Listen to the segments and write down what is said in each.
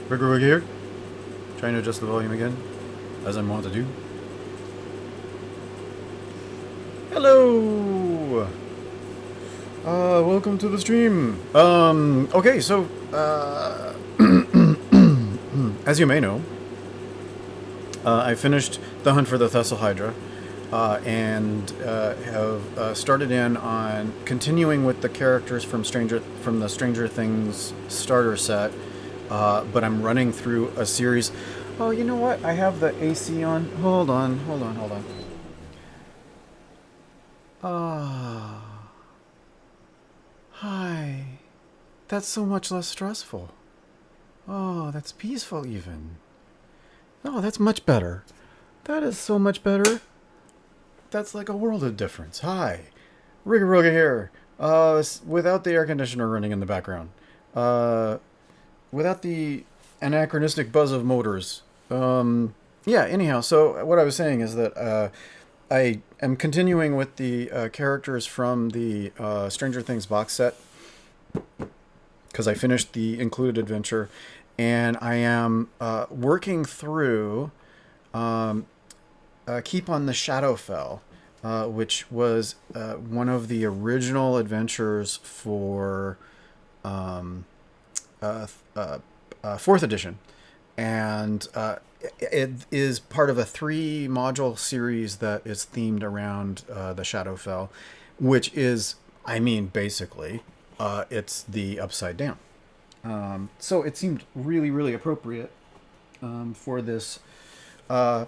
Rigaroga here. Trying to adjust the volume again, as I'm wont to do. Hello! Welcome to the stream. Okay, so, as you may know, I finished The Hunt for the Thessal Hydra, and have started in on continuing with the characters from the Stranger Things starter set, but I'm running through a series. Oh, you know what? I have the AC on. Hold on. Ah, hi. That's so much less stressful. Oh, that's peaceful even. Oh, that's much better. That is so much better. That's like a world of difference. Hi. Rigaroga here. Without the air conditioner running in the background. Uh, without the anachronistic buzz of motors. Yeah, anyhow, so what I was saying is that I am continuing with the characters from the Stranger Things box set because I finished the included adventure, and I am working through Keep on the Shadowfell, which was one of the original adventures for um, uh, uh, fourth edition, and it is part of a 3 module series that is themed around the Shadowfell, which is, I mean, basically, it's the Upside Down. So it seemed really, really appropriate for this to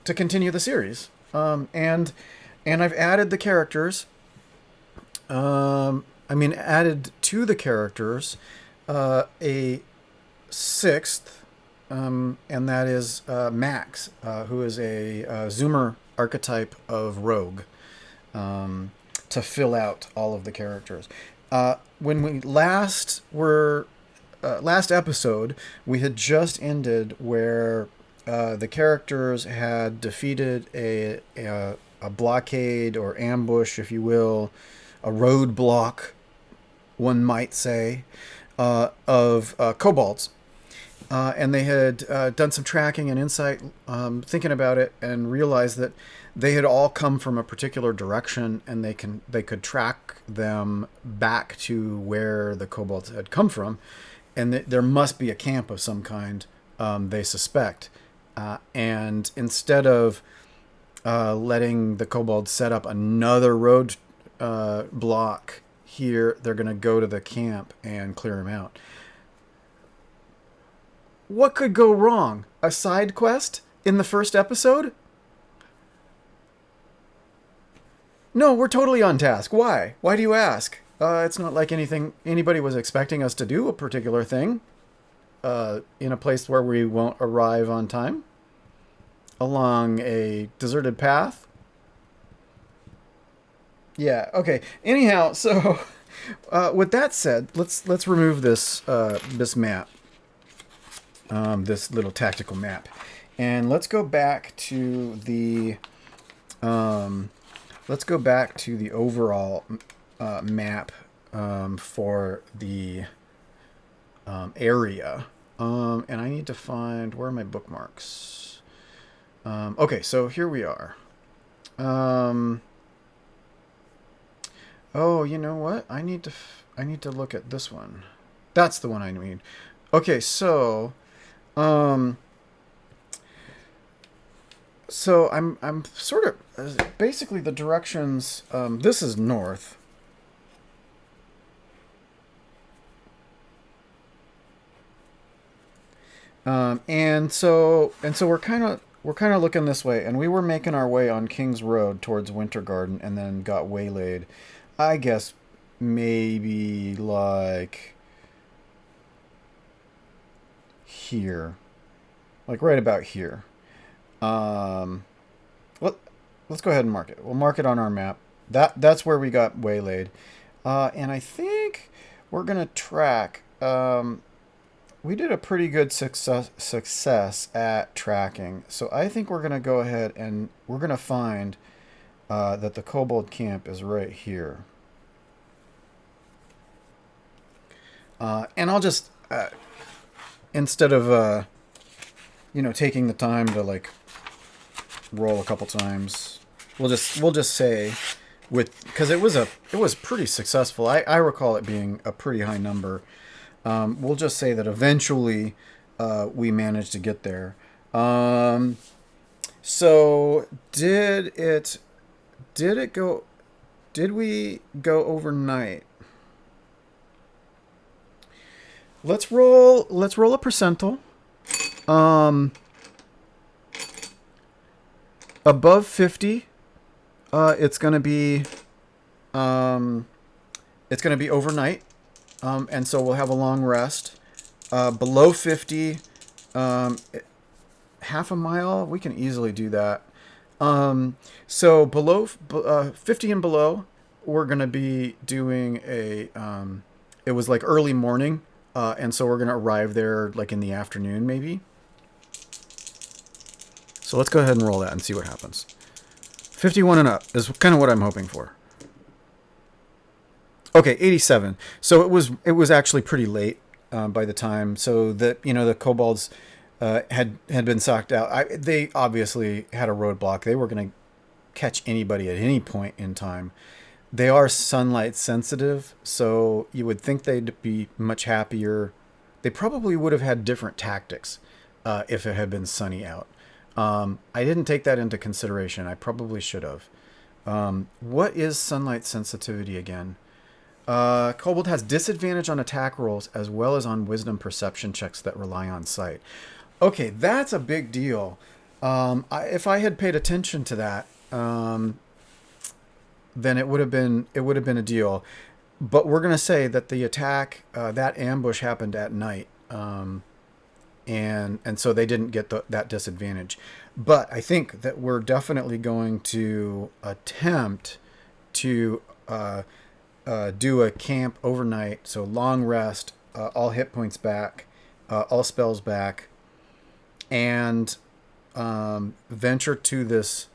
continue the series, and I've added the characters. Added to the characters a sixth, and that is Max, who is a Zoomer archetype of rogue, to fill out all of the characters. When we last episode, we had just ended where the characters had defeated a blockade or ambush, if you will, a roadblock, one might say, of kobolds. And they had done some tracking and insight, thinking about it, and realized that they had all come from a particular direction, and they could track them back to where the kobolds had come from, and there must be a camp of some kind. They suspect, and instead of letting the kobolds set up another road block here, they're going to go to the camp and clear them out. What could go wrong? A side quest in the first episode? No, we're totally on task. Why? Why do you ask? It's not like anybody was expecting us to do a particular thing in a place where we won't arrive on time along a deserted path. Yeah. Okay. Anyhow, so with that said, let's remove this map. This little tactical map, and let's go back to the overall map for the area, and I need to find, where are my bookmarks. Okay, so here we are. Oh, you know what? I need to look at this one. That's the one I mean. Okay, so I'm sort of basically the directions. This is north. And so we're kind of looking this way, and we were making our way on King's Road towards Winter Garden, and then got waylaid. I guess maybe like here, like right about here. Let, let's go ahead and mark it. We'll mark it on our map. That's where we got waylaid, and I think we're gonna track. We did a pretty good success at tracking, so I think we're gonna go ahead and we're gonna find that the kobold camp is right here. And I'll just instead of you know, taking the time to like roll a couple times, we'll just say because it was pretty successful. I recall it being a pretty high number. We'll just say that eventually we managed to get there. So did we go overnight? Let's roll a percentile. Above 50, it's gonna be overnight, and so we'll have a long rest. Below 50, half a mile, we can easily do that. So below 50 and below, we're gonna be doing it was like early morning, and so we're gonna arrive there like in the afternoon maybe. So let's go ahead and roll that and see what happens. 51 and up is kind of what I'm hoping for. Okay, 87. So it was actually pretty late by the time. So that, you know, the kobolds had been socked out. They obviously had a roadblock. They were going to catch anybody at any point in time. They are sunlight sensitive, so you would think they'd be much happier. They probably would have had different tactics if it had been sunny out. I didn't take that into consideration. I probably should have. What is sunlight sensitivity again? Kobold has disadvantage on attack rolls as well as on wisdom perception checks that rely on sight. Okay, that's a big deal. If I had paid attention to that, then it would have been a deal. But we're gonna say that the attack, that ambush happened at night. And so they didn't get that disadvantage. But I think that we're definitely going to attempt to do a camp overnight. So long rest, all hit points back, all spells back, and venture to this.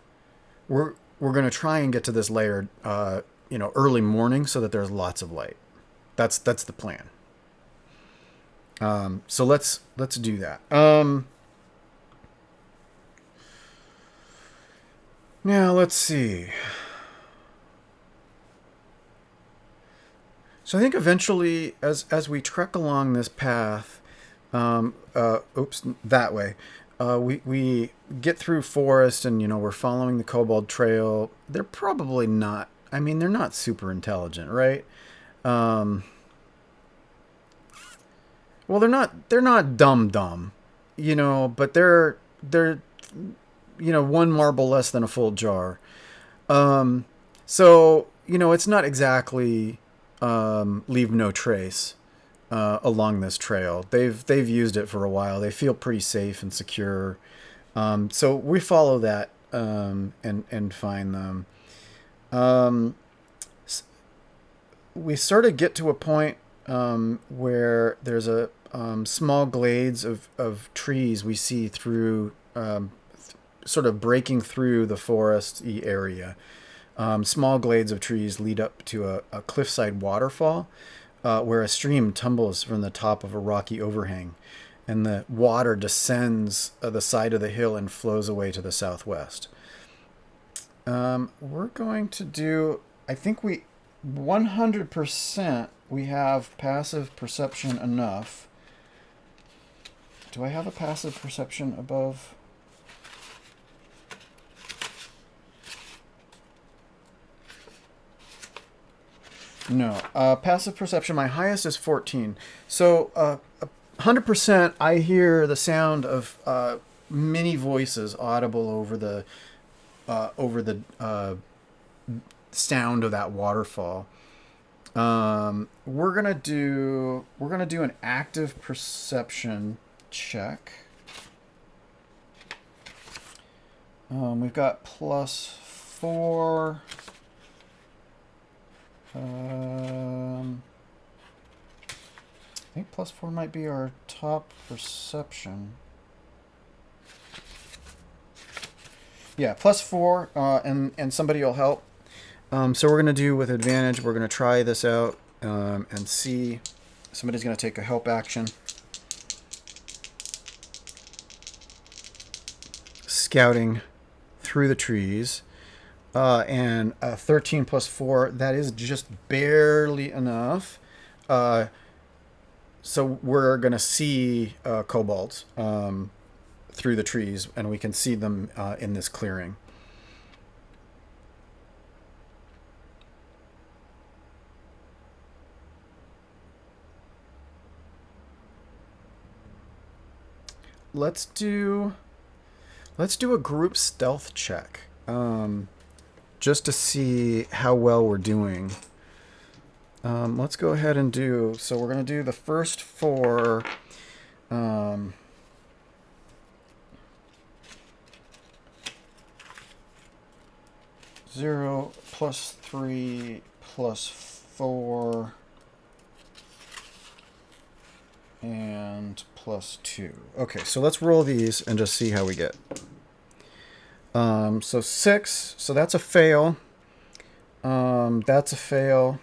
We're going to try and get to this layer, early morning so that there's lots of light. That's the plan. So let's do that. Now let's see. So I think eventually, as we trek along this path, that way, we get through forest, and we're following the kobold trail. They're probably not. I mean, they're not super intelligent, right? Well, they're not dumb, but they're one marble less than a full jar. So it's not exactly leave no trace along this trail. They've used it for a while. They feel pretty safe and secure. So we follow that and find them. We sort of get to a point where there's a small glades of trees we see through, sort of breaking through the foresty area. Small glades of trees lead up to a cliffside waterfall where a stream tumbles from the top of a rocky overhang, and the water descends the side of the hill and flows away to the southwest. We're going to do, I think 100% we have passive perception enough. Do I have a passive perception above? No. Passive perception, my highest is 14. So 100% I hear the sound of many voices audible over the sound of that waterfall. We're gonna do an active perception check. We've got +4. I think +4 might be our top perception. Yeah, +4, and somebody will help. So we're going to do with advantage. We're going to try this out and see. Somebody's going to take a help action. scouting through the trees. And 13 plus 4, that is just barely enough. So we're going to see kobolds through the trees, and we can see them in this clearing. Let's do a group stealth check, just to see how well we're doing. Let's go ahead and do, so we're going to do the first 4. 0 plus 3 plus 4 and plus 2. Okay, so let's roll these and just see how we get. So 6, so that's a fail. That's a fail.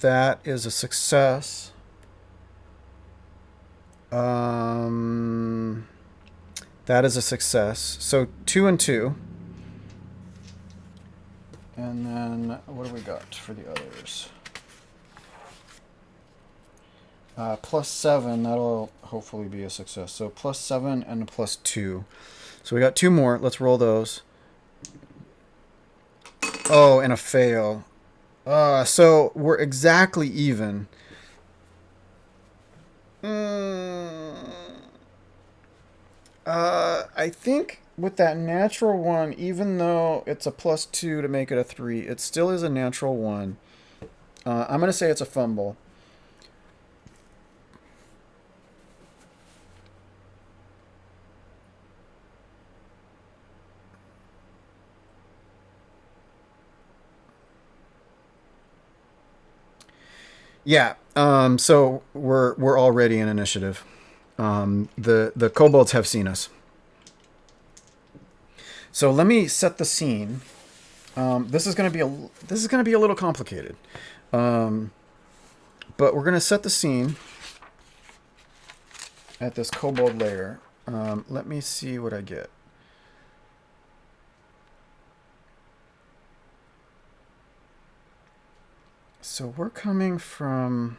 That is a success. That is a success. So 2 and 2. And then what do we got for the others? Plus 7, that'll hopefully be a success. So plus 7 and a plus 2. So we got 2 more. Let's roll those. Oh, and a fail. So we're exactly even. I think with that natural 1, even though it's a plus 2 to make it a 3, it still is a natural 1. I'm going to say it's a fumble. Yeah. So we're already in initiative. The kobolds have seen us. So let me set the scene. This is going to be a little complicated. But we're going to set the scene at this kobold lair. Let me see what I get. So we're coming from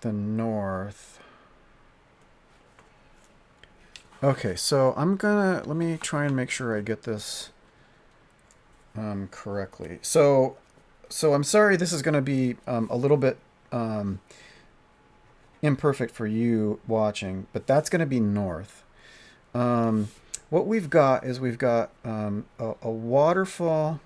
the north. Okay, so let me try and make sure I get this correctly. So I'm sorry this is gonna be a little bit imperfect for you watching, but that's gonna be north. What we've got is a waterfall.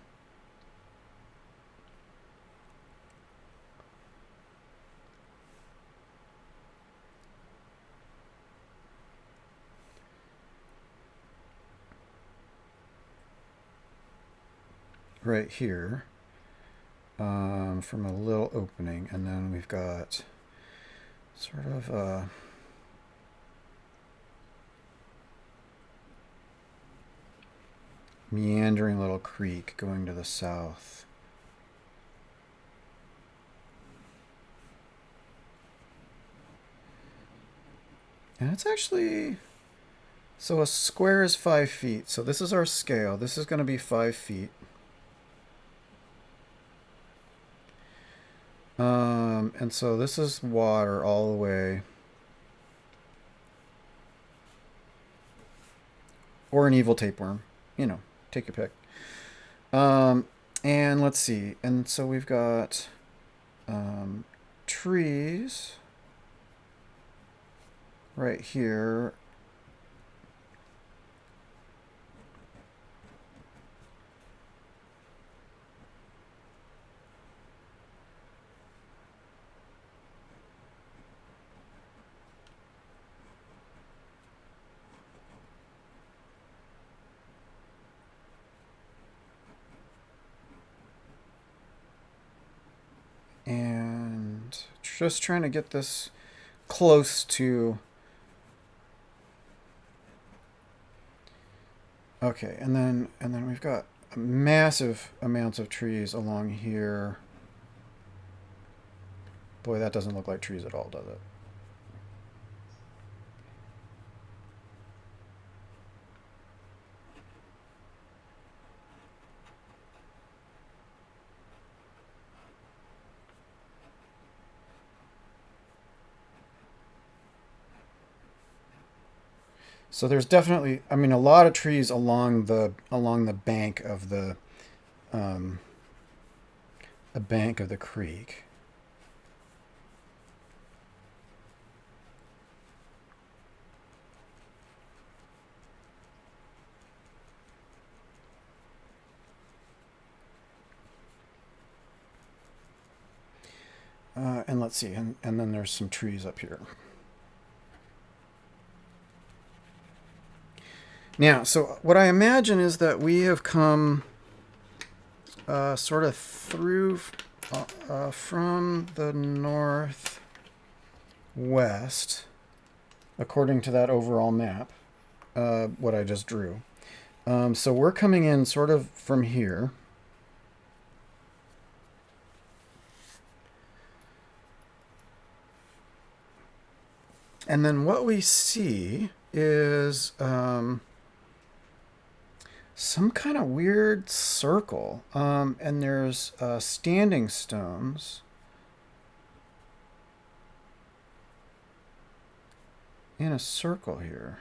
Right here, from a little opening, and then we've got sort of a meandering little creek going to the south. And it's actually, so a square is 5 feet. So this is our scale. This is going to be 5 feet. And so this is water all the way. Or an evil tapeworm. You know, take your pick. And let's see. And so we've got trees right here. And just trying to get this close to. Okay, and then we've got massive amounts of trees along here. Boy, that doesn't look like trees at all, does it? So there's definitely, I mean, a lot of trees along the bank of um, the bank of the creek. And let's see, and then there's some trees up here. Now, so what I imagine is that we have come sort of through from the northwest, according to that overall map, what I just drew. So we're coming in sort of from here. And then what we see is some kind of weird circle. And there's standing stones in a circle here.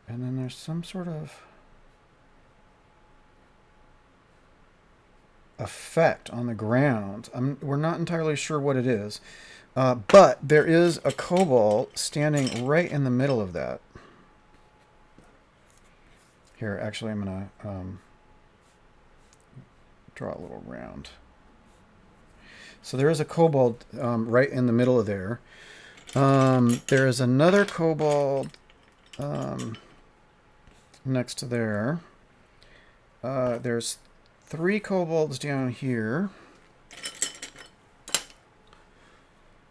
And then there's some sort of effect on the ground. We're not entirely sure what it is. But there is a kobold standing right in the middle of that. Here, actually, I'm going to draw a little round. So there is a kobold right in the middle of there. There is another kobold next to there. There's 3 kobolds down here.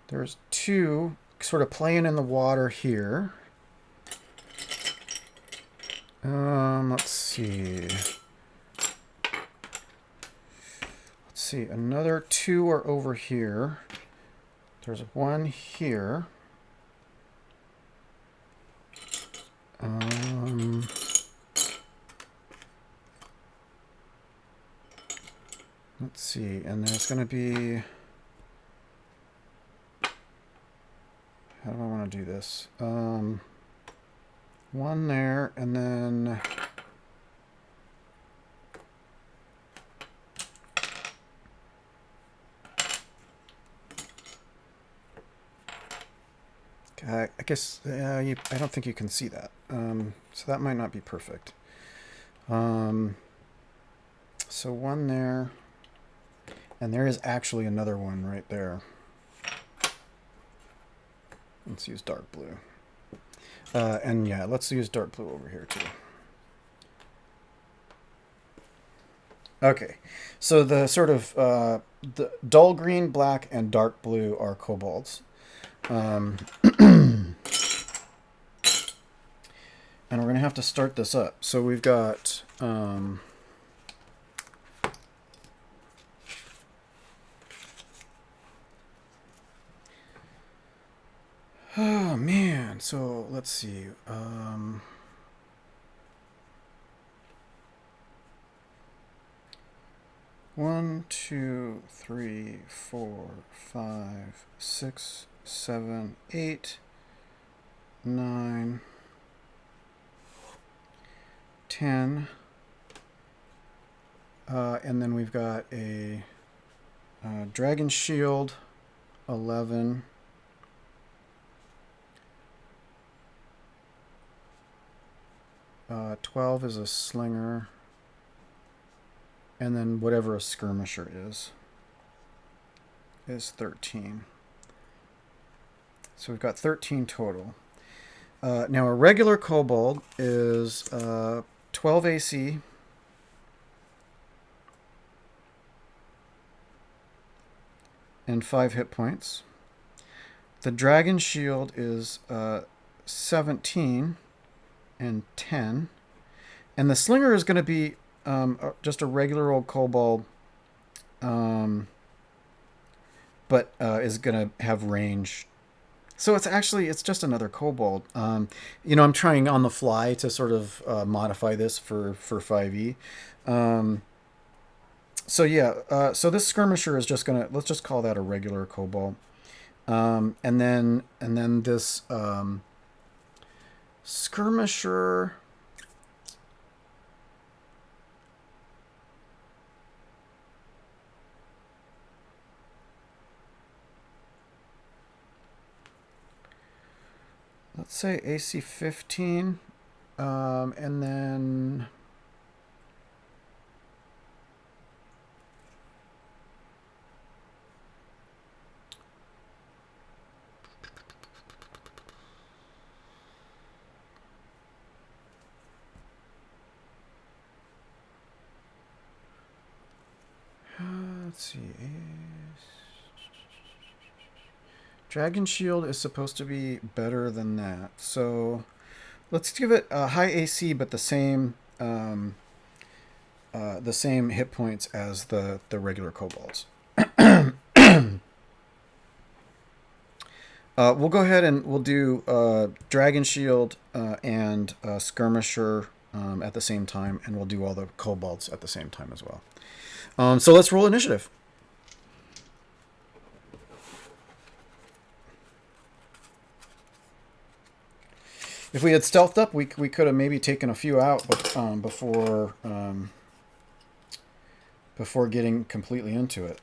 There's 2 sort of playing in the water here. Let's see. Another 2 are over here. There's 1 here. Let's see, and there's going to be... How do I want to do this? 1 there, and then... I guess I don't think you can see that. So that might not be perfect. So 1 there. And there is actually another one right there. Let's use dark blue. And yeah, let's use dark blue over here too. Okay, so the sort of the dull green, black, and dark blue are kobolds. And we're going to have to start this up. So we've got... oh, man. So let's see. 1, 2, 3, 4, 5, 6, 7, 8, 9, 10. And then we've got a dragon shield, 11. 12 is a slinger. And then whatever a skirmisher is 13. So we've got 13 total. Now a regular kobold is 12 AC. And 5 hit points. The dragon shield is 17 and 10. And the slinger is going to be just a regular old kobold, but is going to have range. So it's just another kobold. I'm trying on the fly to sort of modify this for 5e. So this skirmisher is just let's just call that a regular kobold. And then this skirmisher. Let's say AC 15, and then let's see. Dragon Shield is supposed to be better than that, so let's give it a high AC, but the same hit points as the regular kobolds. We'll go ahead and we'll do Dragon Shield and Skirmisher at the same time, and we'll do all the kobolds at the same time as well. So let's roll initiative. If we had stealthed up, we could have maybe taken a few out before getting completely into it.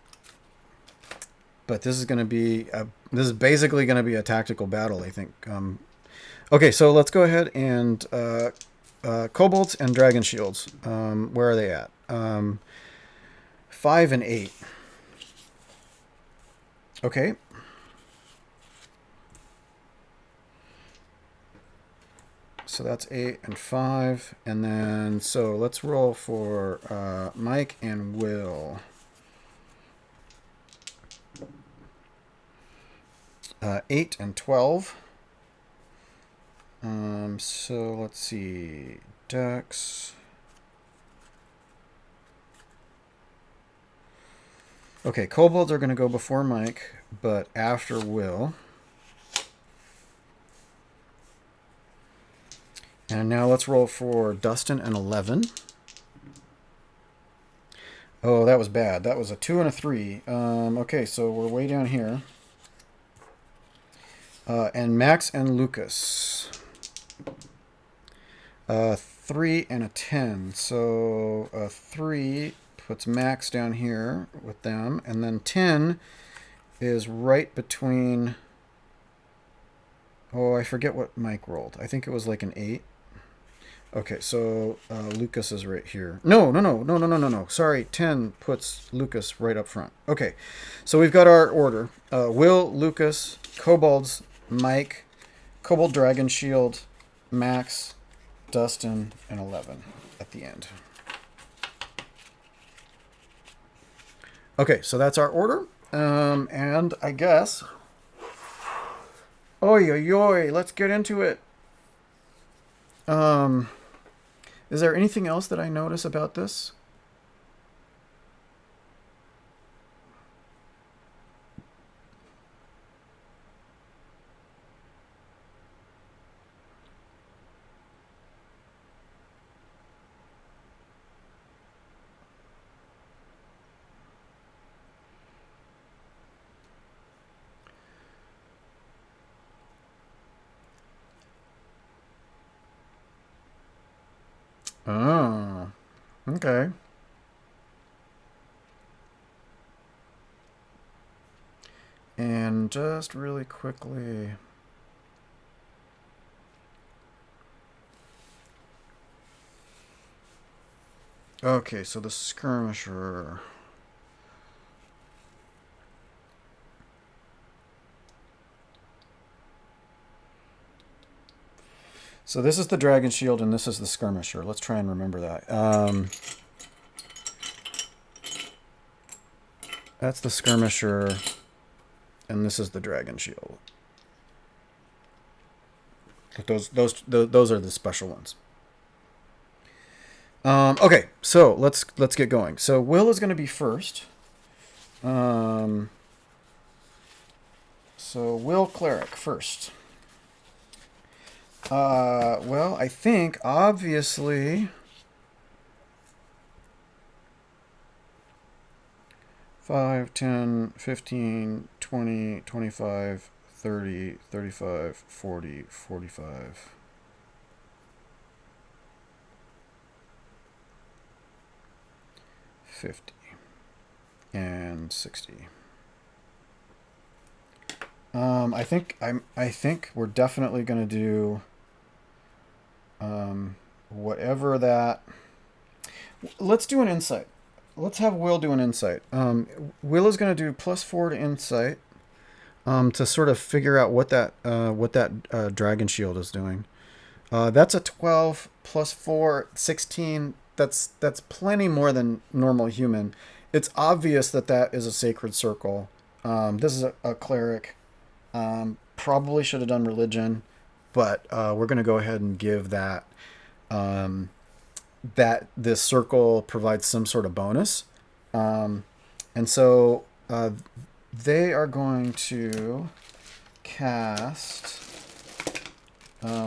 But this is going to be this is basically going to be a tactical battle, I think. Okay, so let's go ahead and kobolds and dragon shields. Where are they at? 5 and 8. Okay. So that's 8 and 5. And then, so let's roll for Mike and Will. 8 and 12. So let's see. Dex. Okay, kobolds are going to go before Mike, but after Will. And now let's roll for Dustin and 11. Oh, that was bad. That was a 2 and a 3. Okay, so we're way down here. And Max and Lucas. 3 and a 10. So 3 puts Max down here with them. And then 10 is right between... Oh, I forget what Mike rolled. I think it was like an 8. Okay, so Lucas is right here. No. Sorry, 10 puts Lucas right up front. Okay, so we've got our order. Will, Lucas, Kobolds, Mike, Kobold Dragon Shield, Max, Dustin, and 11 at the end. Okay, so that's our order. And I guess... Oy, let's get into it. Is there anything else that I notice about this? Oh, okay. And just really quickly... Okay, so the skirmisher... So this is the dragon shield and this is the skirmisher. Let's try and remember that. That's the skirmisher and this is the dragon shield. Those are the special ones. Okay, so let's get going. So Will is going to be first. So Will Cleric first. Well, I think, obviously, 5, 10, 15, 20, 25, 30, 35, 40, 45. $50 and $60. I think we're definitely going to do whatever that. Let's do an insight. Let's have Will do an insight. Will is going to do +4 to insight to sort of figure out what that dragon shield is doing. That's a 12 plus 4, 16. That's plenty more than normal human. It's obvious that is a sacred circle. This is a cleric. Probably should have done religion, but we're going to go ahead and give that that this circle provides some sort of bonus. And so they are going to cast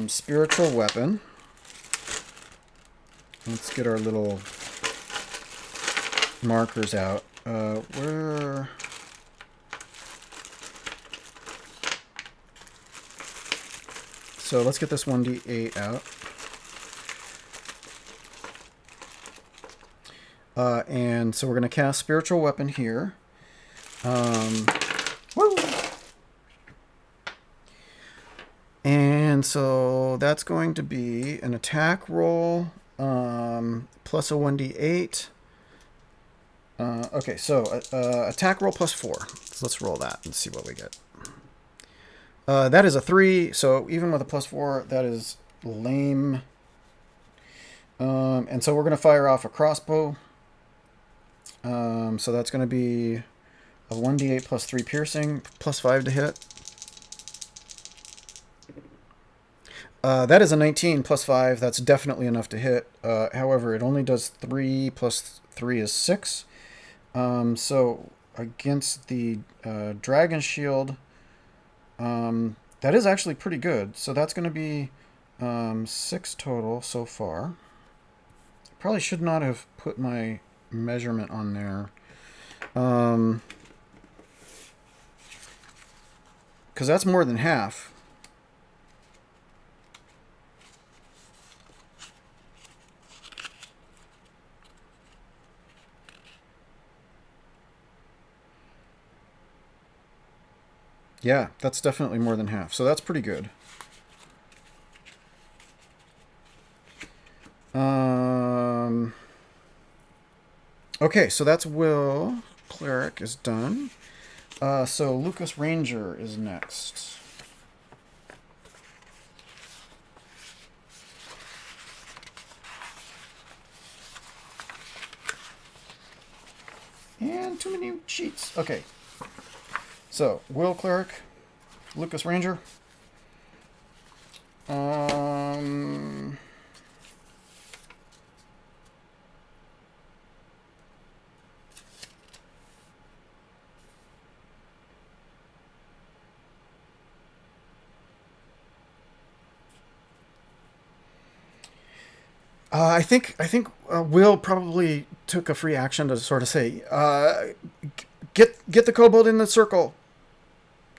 spiritual weapon. Let's get our little markers out. Where... So let's get this 1d8 out. And so we're going to cast spiritual weapon here. Woo! And so that's going to be an attack roll plus a 1d8. Okay, so attack roll +4. So let's roll that and see what we get. That is a 3, so even with a +4, that is lame. And so we're going to fire off a crossbow. So that's going to be a 1d8 +3 piercing, +5 to hit. That is a 19 +5. That's definitely enough to hit. However, it only does 3 + 3 is 6. So against the dragon shield, that is actually pretty good. So that's going to be 6 total so far. Probably should not have put my measurement on there. Because that's more than half. Yeah, that's definitely more than half. So that's pretty good. Okay, so that's Will. Cleric is done. So Lucas Ranger is next. And too many sheets. Okay. So, Will Cleric, Lucas Ranger. I think Will probably took a free action to sort of say, get the kobold in the circle.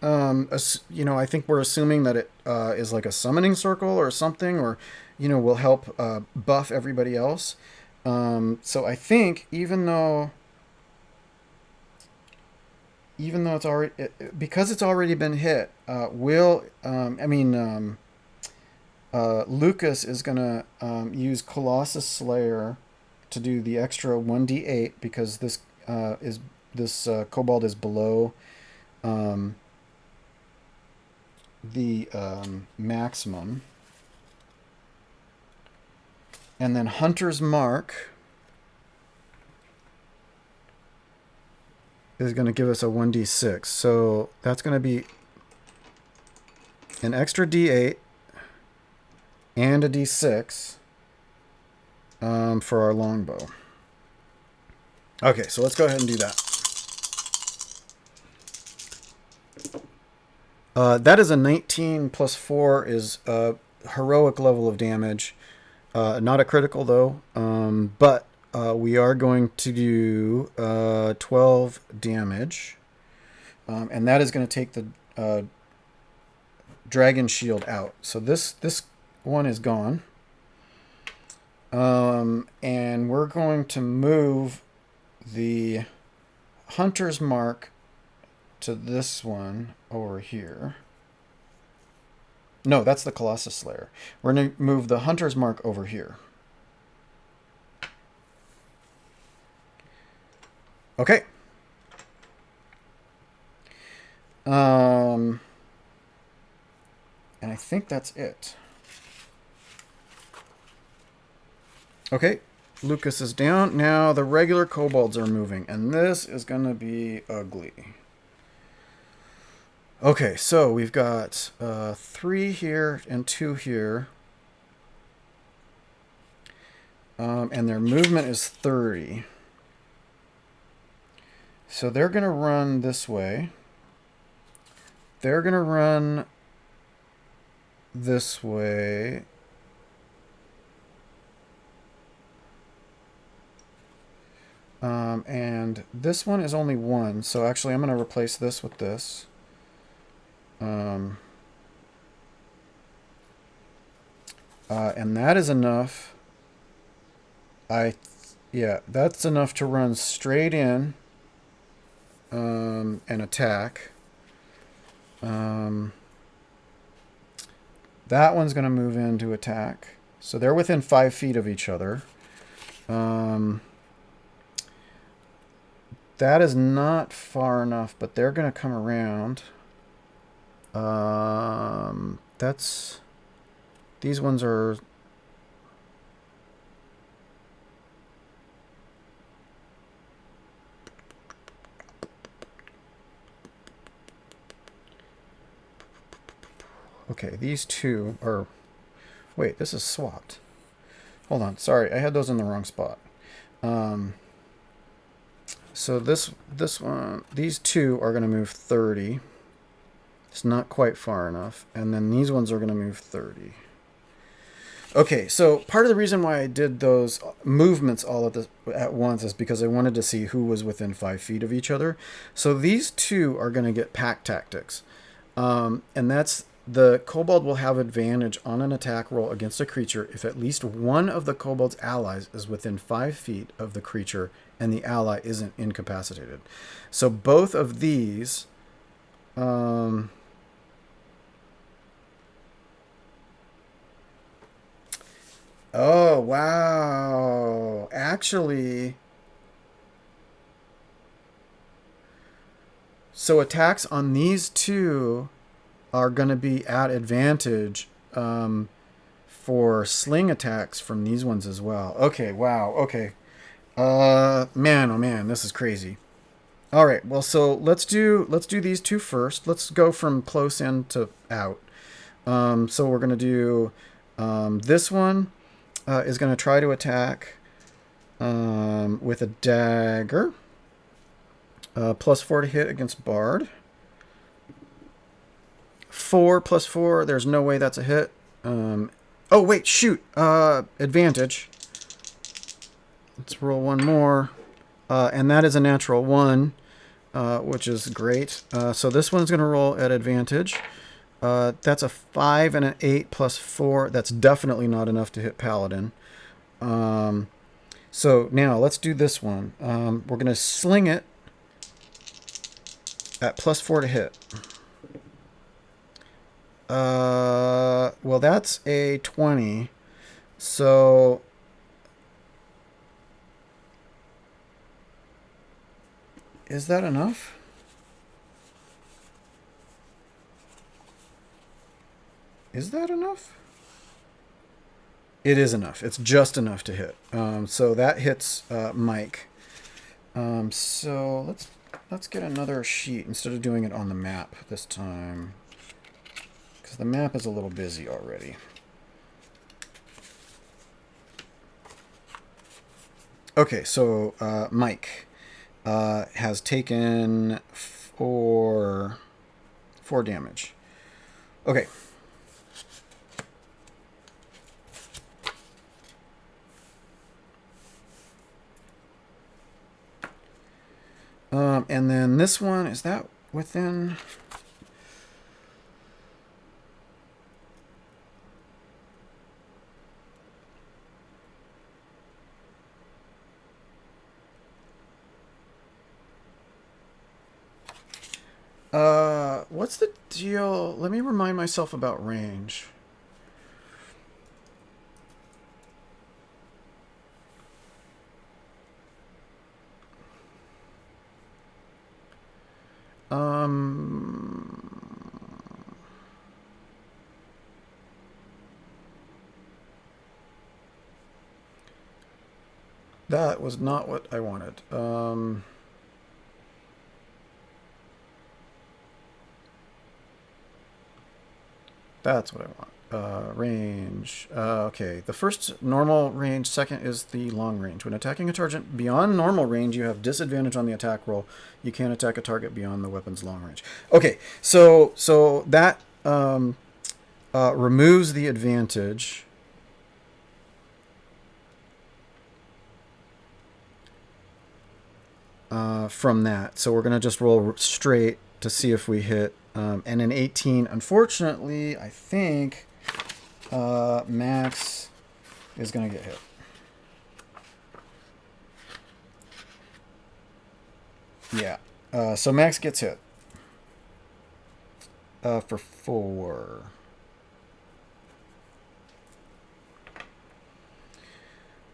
I think we're assuming that it is like a summoning circle or something, or will help buff everybody else. So I think even though it's already because it's already been hit, Lucas is gonna use Colossus Slayer to do the extra 1d8 because this kobold is below the maximum. And then Hunter's Mark is going to give us a 1d6. So that's going to be an extra d8 and a d6 for our longbow. Okay, so let's go ahead and do that. That is a 19 plus 4 is a heroic level of damage. Not a critical, though. But we are going to do 12 damage. And that is going to take the dragon shield out. So this one is gone. And we're going to move the hunter's mark to this one over here. No, that's the Colossus Slayer. We're going to move the hunter's mark over here. Okay. And I think that's it. Okay, Lucas is down. Now the regular kobolds are moving, and this is going to be ugly. Okay, so we've got 3 here and 2 here. And their movement is 30. So they're going to run this way. They're going to run this way. And this one is only 1. So actually I'm going to replace this with this. And that is enough. Yeah, that's enough to run straight in and attack. That one's going to move in to attack. So they're within 5 feet of each other. That is not far enough, but they're going to come around. These ones are... Okay, these two are... Wait, this is swapped. Hold on, sorry, I had those in the wrong spot. So this one, these two are going to move 30. It's not quite far enough. And then these ones are going to move 30. Okay, so part of the reason why I did those movements all at once is because I wanted to see who was within 5 feet of each other. So these two are going to get pack tactics. And that's... The kobold will have advantage on an attack roll against a creature if at least one of the kobold's allies is within 5 feet of the creature and the ally isn't incapacitated. So both of these... Oh, wow. Actually... So attacks on these two... are going to be at advantage for sling attacks from these ones as well. Okay, wow, okay. Man, oh man, this is crazy. All right, well, so let's do these two first. Let's go from close in to out. So we're going to do this one is going to try to attack with a dagger. +4 to hit against Bard. 4 + 4. There's no way that's a hit. Oh, wait, shoot. Advantage. Let's roll one more. And that is a natural 1, which is great. So this one's going to roll at advantage. That's a 5 and an 8 + 4. That's definitely not enough to hit Paladin. So now let's do this one. We're going to sling it at +4 to hit. Well, that's a 20. So is that enough? Is that enough? It is enough. It's just enough to hit. So that hits Mike. So let's get another sheet instead of doing it on the map this time. Because the map is a little busy already. Okay, so Mike has taken 4 damage. Okay. And then this one, is that within... what's the deal? Let me remind myself about range. That was not what I wanted. That's what I want. Range. Okay, the first normal range, second is the long range. When attacking a target beyond normal range, you have disadvantage on the attack roll. You can't attack a target beyond the weapon's long range. Okay, so that removes the advantage. From that. So we're going to just roll straight to see if we hit. And an 18, unfortunately, I think Max is going to get hit. Yeah. So Max gets hit. For 4.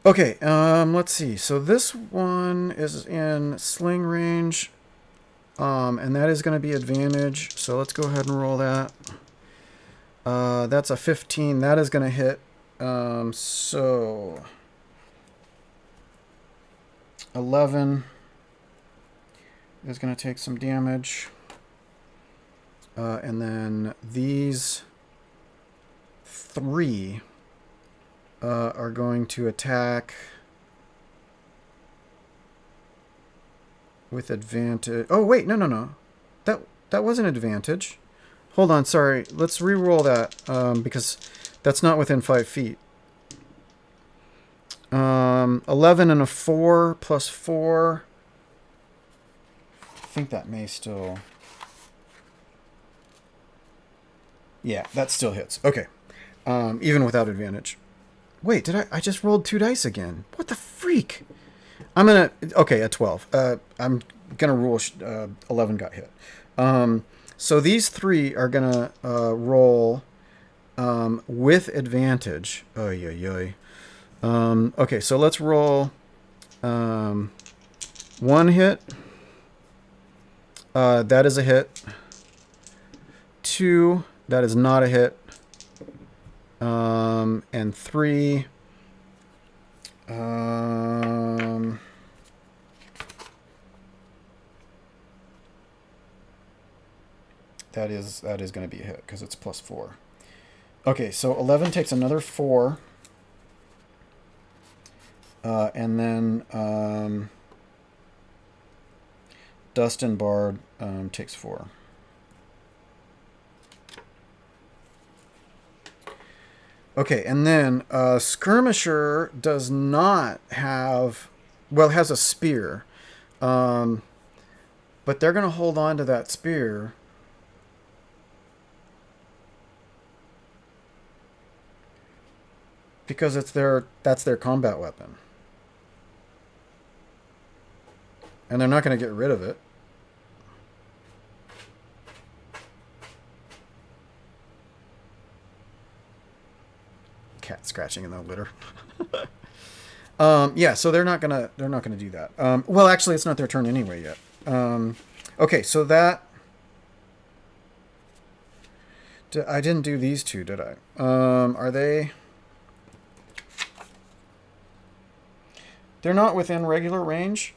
Okay, let's see. So this one is in sling range. And that is going to be advantage. So let's go ahead and roll that. That's a 15. That is going to hit. So 11 is going to take some damage. And then these 3 are going to attack with advantage. Oh, wait, no. That wasn't advantage. Hold on, sorry. Let's re-roll that, because that's not within 5 feet. 11 and a 4 plus 4. I think that may still... Yeah, that still hits. Okay. Even without advantage. Wait, I just rolled 2 dice again. What the freak? I'm going to... Okay, a 12. I'm going to rule 11 got hit. So these 3 are going to roll with advantage. Oy, oy, oy. Okay, so let's roll 1 hit. That is a hit. 2, that is not a hit. And 3... that is going to be a hit because it's plus 4. Okay, so 11 takes another 4. And then Dustin Bard takes 4. Okay, and then Skirmisher does not have... Well, has a spear. But they're going to hold on to that spear. Because that's their combat weapon. And they're not going to get rid of it. Cat scratching in the litter. Yeah, so they're not gonna do that. Well, actually, it's not their turn anyway yet. Okay, so that I didn't do these 2, did I? Are they? They're not within regular range,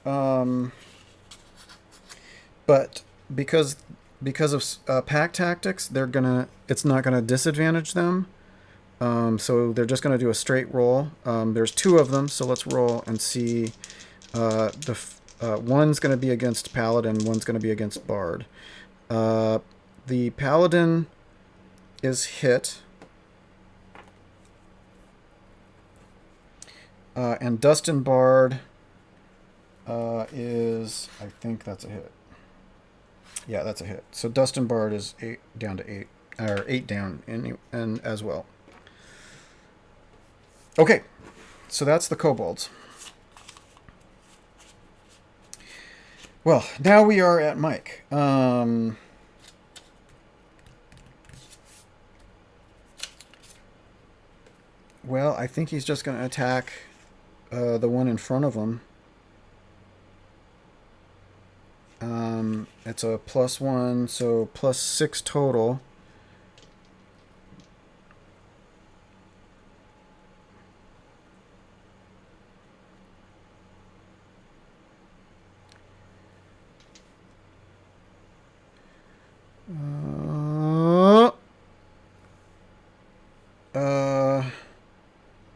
but because of pack tactics, it's not gonna disadvantage them. So they're just going to do a straight roll. There's 2 of them, so let's roll and see. One's going to be against Paladin, one's going to be against Bard. The Paladin is hit. And Dustin Bard is... I think that's a hit. Yeah, that's a hit. So Dustin Bard is 8 down to 8, or 8 down, and as well. Okay, so that's the kobolds. Well, now we are at Mike. Well, I think he's just going to attack the one in front of him. It's a +1, so +6 total.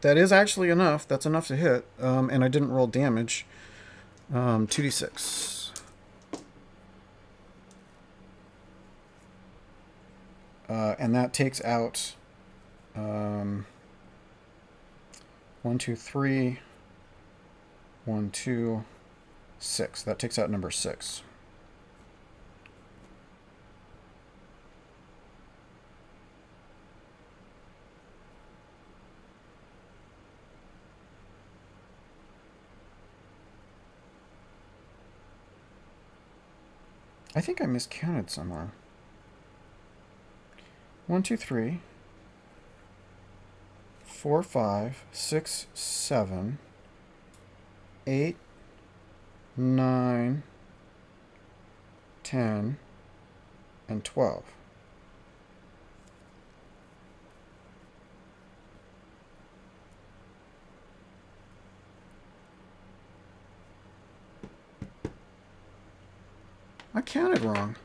That is actually enough. That's enough to hit. And I didn't roll damage. 2d6. And that takes out 1, 2, 3, 1, 2, 6. That takes out number 6. I think I miscounted somewhere. 1, 2, 3, 4, 5, 6, 7, 8, 9, 10, and 12. I counted wrong.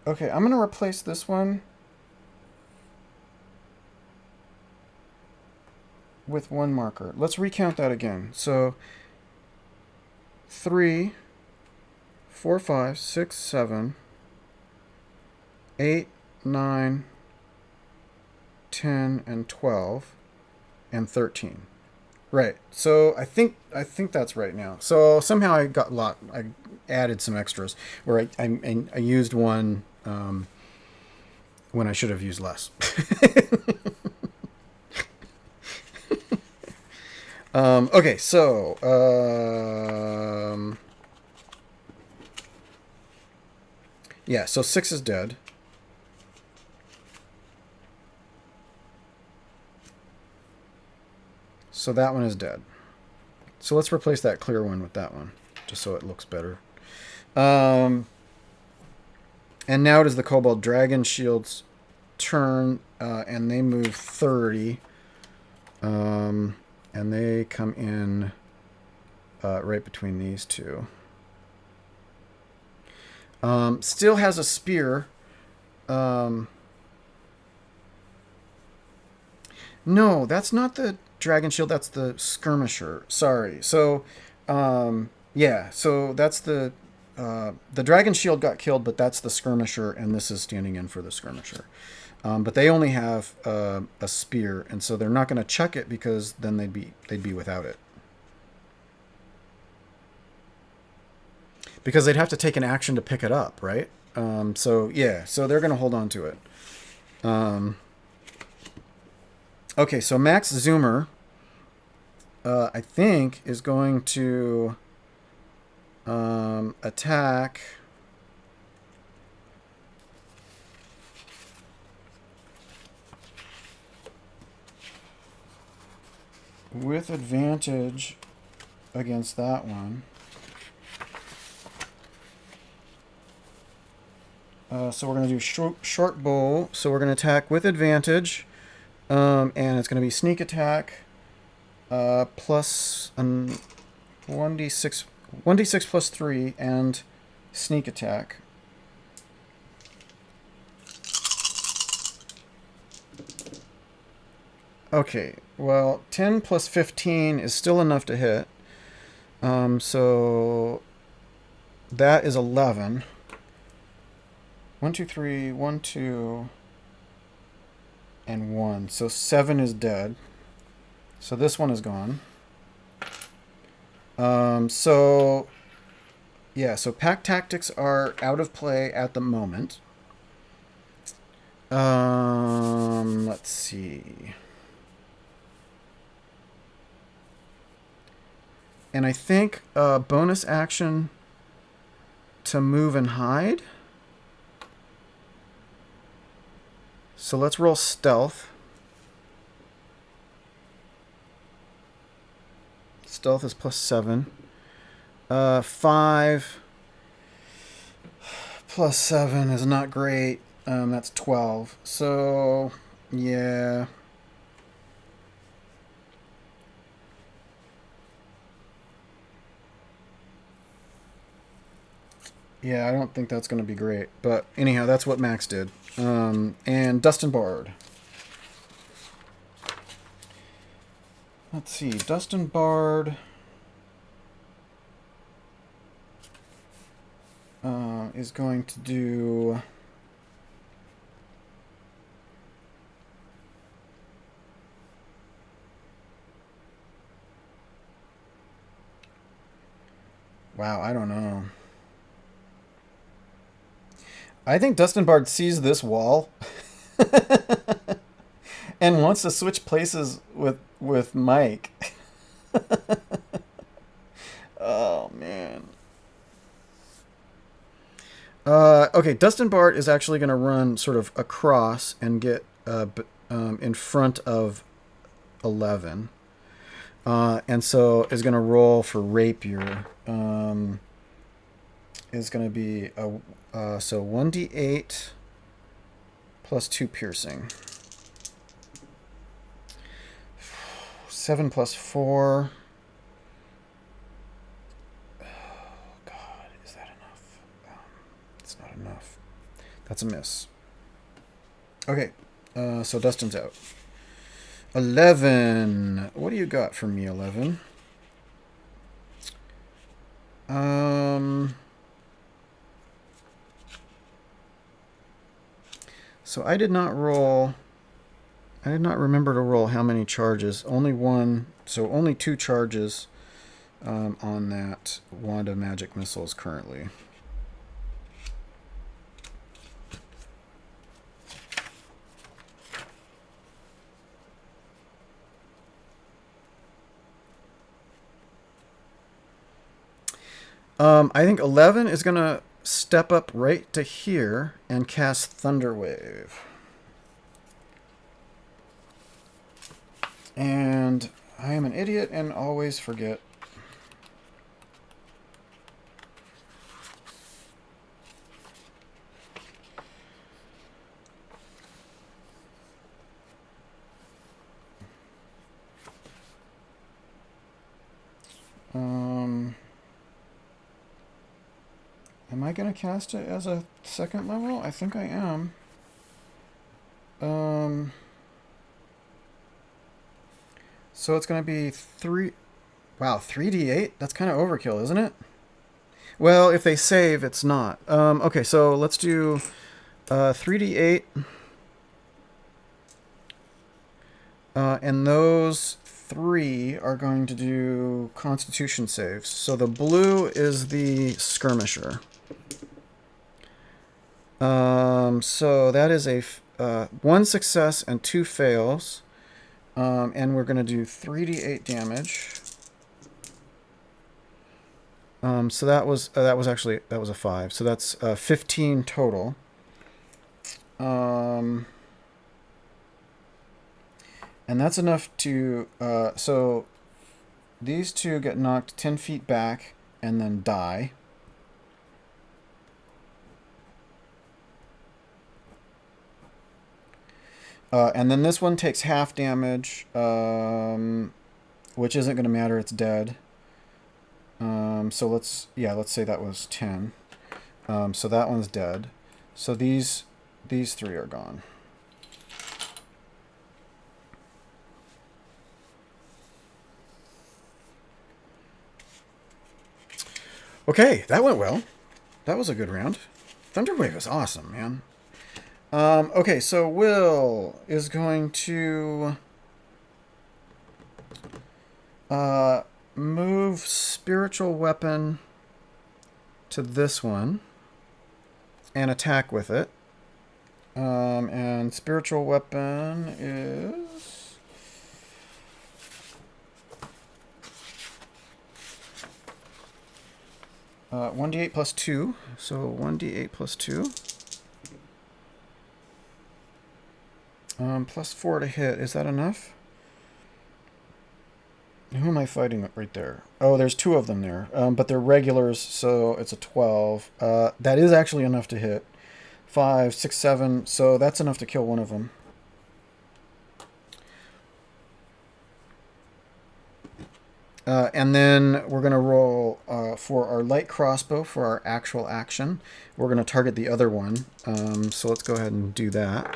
Okay, I'm going to replace this one with 1 marker. Let's recount that again. So 3, 4, 5, 6, 7, 8, 9, 10, and 12, and 13. Right. So I think that's right now. So somehow I added some extras, where I used one when I should have used less. Okay, so yeah, so 6 is dead. So that one is dead. So let's replace that clear one with that one, just so it looks better. And now it is the Kobold Dragon Shield's turn, and they move 30. And they come in right between these two. Still has a spear. No, that's not the Dragon Shield. That's the Skirmisher. Sorry. So, yeah. So that's the Dragon Shield got killed, but that's the Skirmisher, and this is standing in for the Skirmisher. But they only have a spear, and so they're not going to chuck it, because then they'd be without it. Because they'd have to take an action to pick it up, right? So yeah, so they're going to hold on to it. Okay, so Max Zoomer, I think, is going to attack with advantage against that one. So we're going to do short bow. So we're going to attack with advantage. And it's going to be sneak attack plus 1d6 plus 3, and sneak attack. Okay, well, 10 plus 15 is still enough to hit. So that is 11. 1, 2, 3, 1, 2, and 1. So 7 is dead. So this one is gone. So yeah, so pack tactics are out of play at the moment. Let's see. And I think bonus action to move and hide. So let's roll stealth. Stealth is +7. 5 plus 7 is not great. That's 12. So, yeah. Yeah, I don't think that's going to be great. But anyhow, that's what Max did. And Dustin Bard. Let's see. Dustin Bard is going to do... Wow, I don't know. I think Dustin Bard sees this wall and wants to switch places with Mike. Oh, man. Okay, Dustin Bard is actually going to run sort of across and get in front of 11. And so is going to roll for Rapier. Is going to be so 1d8 plus 2 piercing. 7 plus 4. Oh, God, is that enough? It's not enough. That's a miss. Okay, so Dustin's out. 11. What do you got for me, 11? So I did not roll... I did not remember to roll how many charges. Only one, so only 2 charges on that Wand of Magic Missiles currently. I think 11 is going to step up right to here and cast Thunder Wave. And I am an idiot and always forget. Am I going to cast it as a 2nd level? I think I am. So it's going to be 3... Wow, 3d8? That's kind of overkill, isn't it? Well, if they save, it's not. Okay, so let's do 3d8. And those 3 are going to do Constitution saves. So the blue is the Skirmisher. So that is a 1 success and 2 fails. And we're going to do 3d8 damage. So that was a 5. So that's 15 total. And that's enough to... so these 2 get knocked 10 feet back and then die. And then this one takes half damage, which isn't going to matter. It's dead. So let's say that was 10. So that one's dead. So these 3 are gone. Okay, that went well. That was a good round. Thunderwave is awesome, man. Okay, so Will is going to Move spiritual weapon to this one and attack with it. And spiritual weapon is 1d8 plus 2. So 1d8 plus 2. Plus 4 to hit. Is that enough? Who am I fighting right there? Oh, there's 2 of them there. But they're regulars, so it's a 12. That is actually enough to hit. 5, 6, 7. So that's enough to kill one of them. And then we're going to roll for our light crossbow for our actual action. We're going to target the other one. So let's go ahead and do that.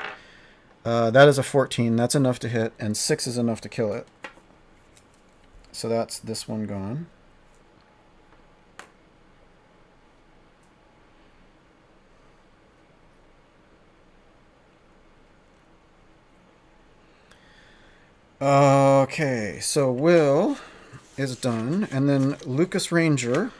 That is a 14. That's enough to hit. And 6 is enough to kill it. So that's this one gone. Okay, so Will is done. And then Lucas Ranger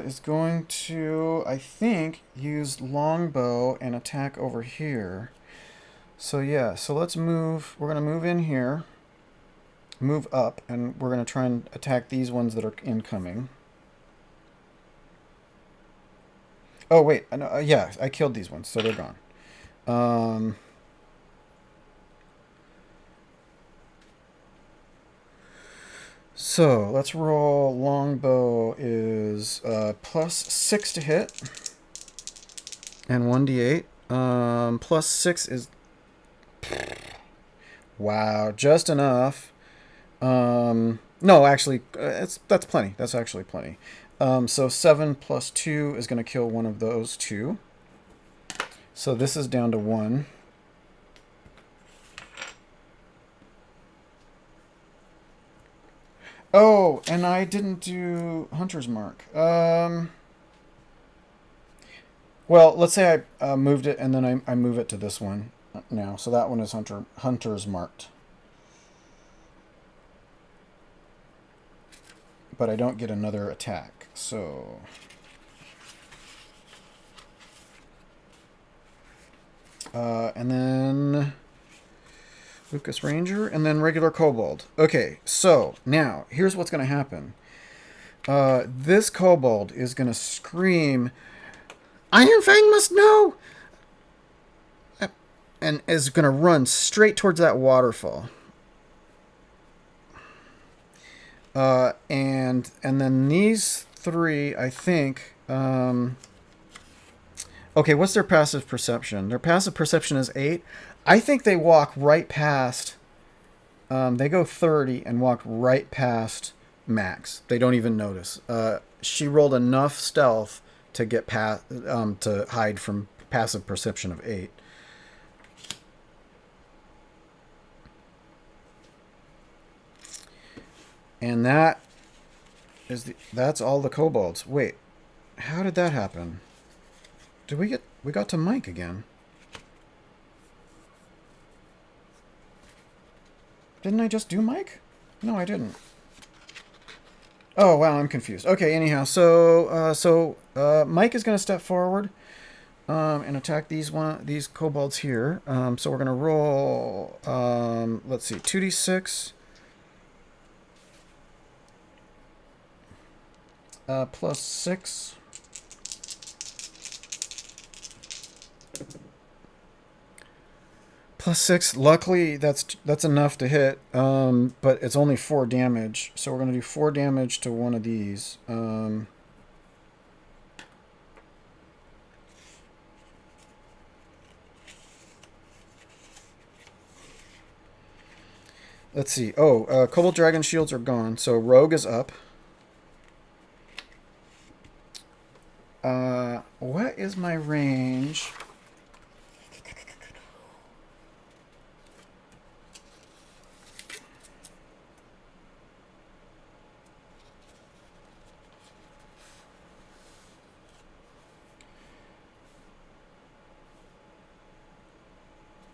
is going to, I think, use longbow and attack over here. So yeah, so let's move. We're going to move in here, move up, and we're going to try and attack these ones that are incoming. Oh, wait. Yeah, I killed these ones, so they're gone. So let's roll. Longbow is plus 6 to hit, and 1d8. Plus 6 is... Wow, just enough. No, actually, that's plenty. That's actually plenty. So 7 plus 2 is going to kill one of those 2. So this is down to 1. Oh, and I didn't do Hunter's Mark. Well, let's say I moved it, and then I move it to this one now. So that one is Hunter's Marked. But I don't get another attack, so... and then... Lucas Ranger, and then regular Kobold. Okay, so now, here's what's going to happen. This Kobold is going to scream, Iron Fang must know! And is going to run straight towards that waterfall. And then these 3, I think... okay, what's their passive perception? Their passive perception is 8. I think they walk right past... they go 30 and walk right past Max. They don't even notice. She rolled enough stealth to get to hide from passive perception of 8. And that's all the kobolds. Wait, how did that happen? We got to Mike again. Didn't I just do Mike? No, I didn't. Oh, wow, I'm confused. Okay, anyhow, so Mike is going to step forward and attack these kobolds here. So we're going to roll, let's see, 2d6 plus 6. Plus 6. Luckily, that's enough to hit, but it's only 4 damage. So we're going to do 4 damage to one of these. Let's see. Oh, Kobold Dragon shields are gone, so Rogue is up. What is my range?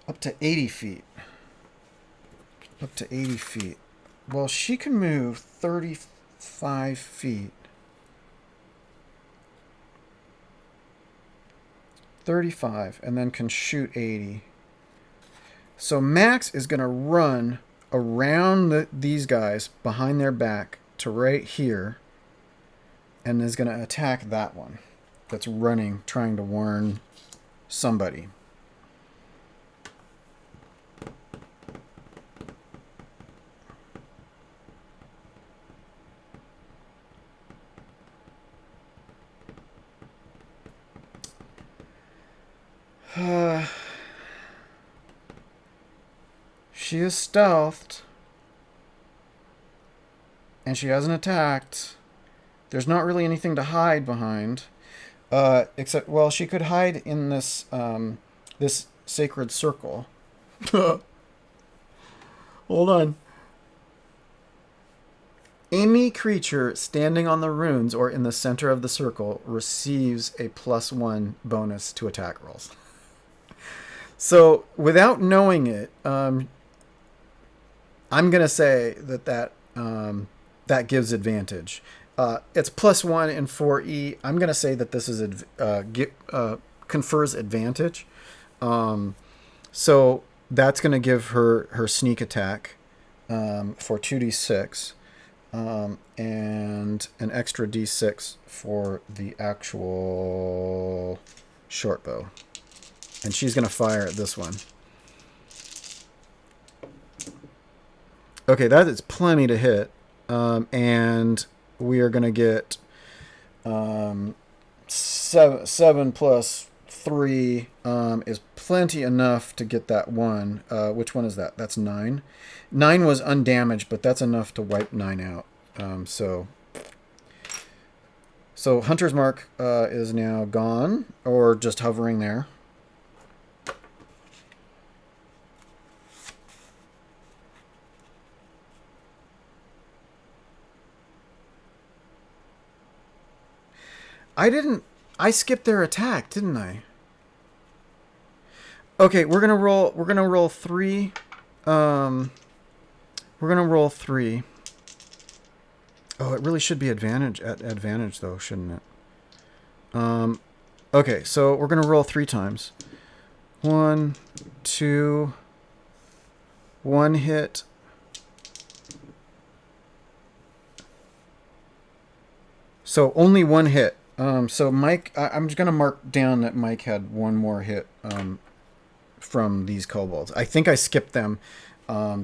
Up to 80 feet. Up to 80 feet. Well, she can move 35 feet. 35, and then can shoot 80. So Max is going to run around these guys behind their back to right here, and is going to attack that one that's running, trying to warn somebody. She is stealthed, and she hasn't attacked. There's not really anything to hide behind, except, well, she could hide in this this sacred circle. Hold on. Any creature standing on the runes or in the center of the circle receives a +1 bonus to attack rolls. So, without knowing it, I'm going to say that gives advantage. It's +1 in 4E. I'm going to say that this is confers advantage. So that's going to give her sneak attack for 2d6 and an extra d6 for the actual short bow. And she's going to fire at this one. Okay, that is plenty to hit. And we are going to get 7 plus 3 is plenty enough to get that one. Which one is that? That's 9. 9 was undamaged, but that's enough to wipe 9 out. So Hunter's Mark is now gone, or just hovering there. I skipped their attack, didn't I? Okay, we're gonna roll 3. We're gonna roll 3. Oh, it really should be advantage though, shouldn't it? Okay, so we're gonna roll 3 times. 1, 2, 1 hit. So only 1 hit. So Mike, I'm just going to mark down that Mike had 1 more hit from these kobolds. I think I skipped them.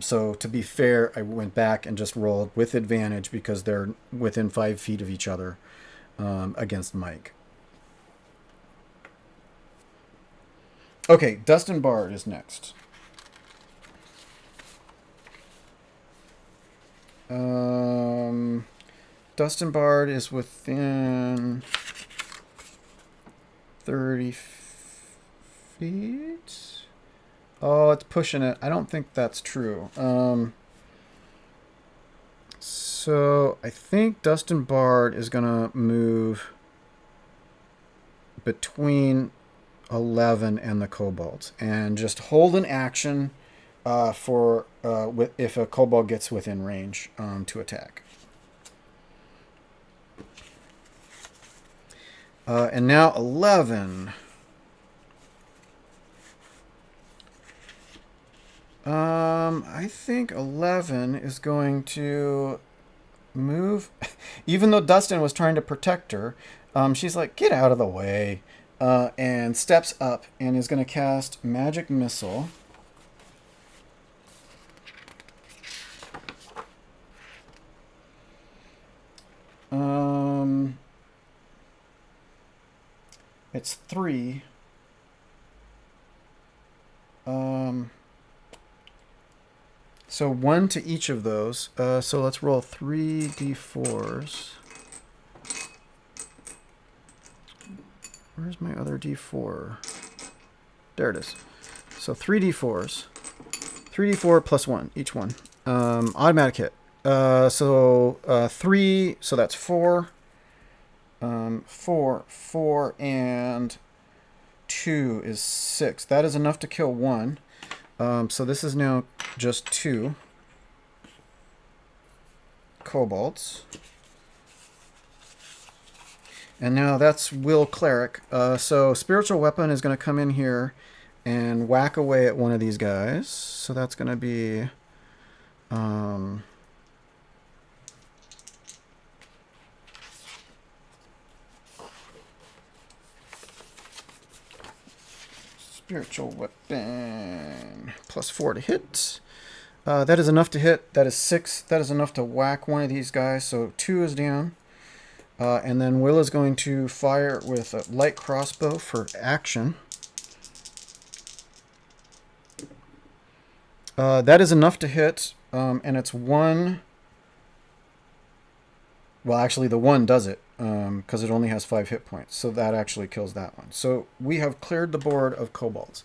So to be fair, I went back and just rolled with advantage because they're within 5 feet of each other against Mike. Okay, Dustin Bard is next. Dustin Bard is within 30 feet. Oh, it's pushing it. I don't think that's true. So I think Dustin Bard is going to move between 11 and the kobolds and just hold an action for if a kobold gets within range to attack. And now 11. I think 11 is going to move. Even though Dustin was trying to protect her, she's like, get out of the way. And steps up and is going to cast Magic Missile. It's 3. So 1 to each of those. So let's roll 3 d4s. Where's my other d4? There it is. So 3 d4s. 3d4 plus 1, each one. Automatic hit. So 3, so that's 4. 4, and 2 is 6. That is enough to kill 1. So this is now just 2. Kobolds. And now that's Will Cleric. So Spiritual Weapon is going to come in here and whack away at one of these guys. So that's going to be... Spiritual Weapon. +4 to hit. That is enough to hit. That is 6. That is enough to whack one of these guys. So 2 is down. And then Will is going to fire with a light crossbow for action. That is enough to hit. And it's 1. Well, actually, the 1 does it. Because it only has 5 hit points. So that actually kills that one. So we have cleared the board of kobolds.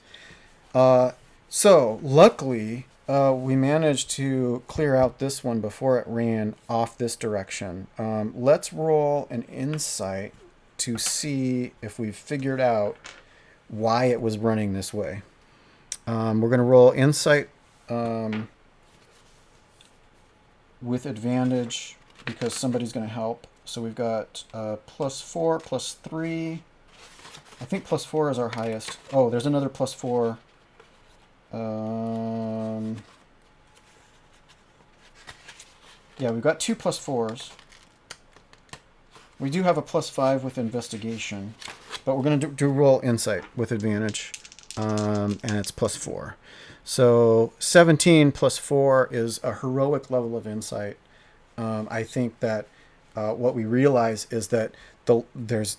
So luckily, we managed to clear out this one before it ran off this direction. Let's roll an insight to see if we've figured out why it was running this way. We're going to roll insight with advantage because somebody's going to help. So we've got +4, +3. I think +4 is our highest. Oh, there's another +4. Yeah, we've got 2 +4s. We do have a +5 with investigation, but we're going to do roll insight with advantage, and it's +4. So 17 +4 is a heroic level of insight. I think that what we realize is that there's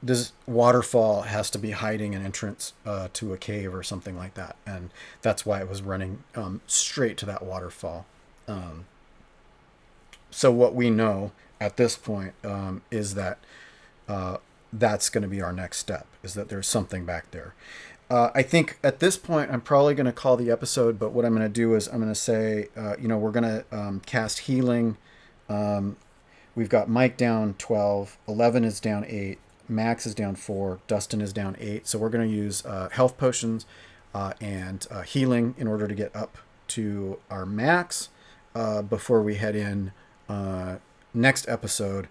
this waterfall has to be hiding an entrance to a cave or something like that, and that's why it was running straight to that waterfall. So what we know at this point is that that's going to be our next step, is that there's something back there. I think at this point I'm probably going to call the episode, but what I'm going to do is I'm going to say, we're going to cast healing. We've got Mike down 12, 11 is down 8, Max is down 4, Dustin is down 8. So we're going to use health potions and healing in order to get up to our max before we head in next episode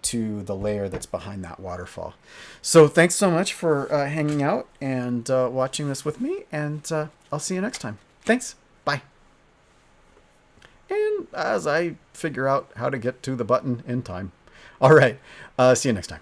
to the layer that's behind that waterfall. So thanks so much for hanging out and watching this with me, and I'll see you next time. Thanks. Bye. And as I figure out how to get to the button in time. All right. See you next time.